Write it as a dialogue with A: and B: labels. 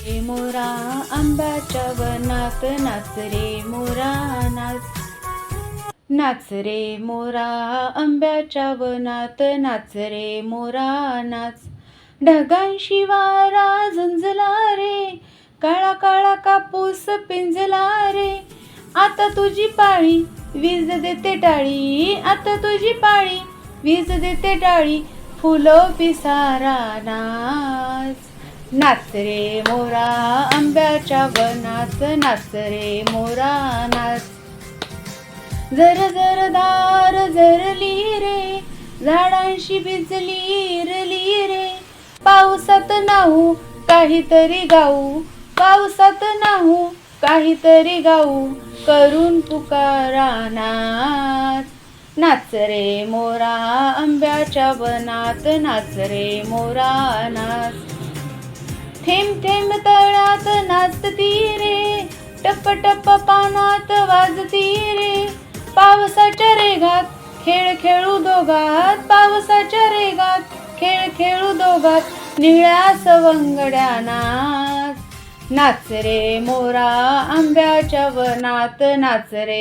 A: रे मोरा आंब्याच्या वनात नाच रे मोरा नाच. नाच रे मोरा आंब्याच्या वनात नाच रे मोरा नाच. ढगांशी वारा झुंजला रे, काळा काळा कापूस पिंजला रे. आता तुझी पाळी वीज देते टाळी, आता तुझी पाळी वीज देते टाळी. फुलं पिसारा नाच. नाच रे मोरा आंब्याच्या वनात नाच रे मोरा नाच. जर जर दार झरली रे, झाडांशी भिजली इरली रे. पावसात नाहू काहीतरी गाऊ, पावसात नाहू काहीतरी गाऊ. करून पुकारा नाच. नाच रे मोरा आंब्याच्या वनात नाच रे मोरा नाच. थेंब थेंब तळ्यात नाचती रे, टप टप पानात वाजती रे. पावसाच्या रेगात खेळ खेळू दोघात, पावसाच्या रेगात खेळ खेळू दोघात. निळ्या सवंगड्या नाच. नाच रे मोरा आंब्याच्या वनात नाच रे.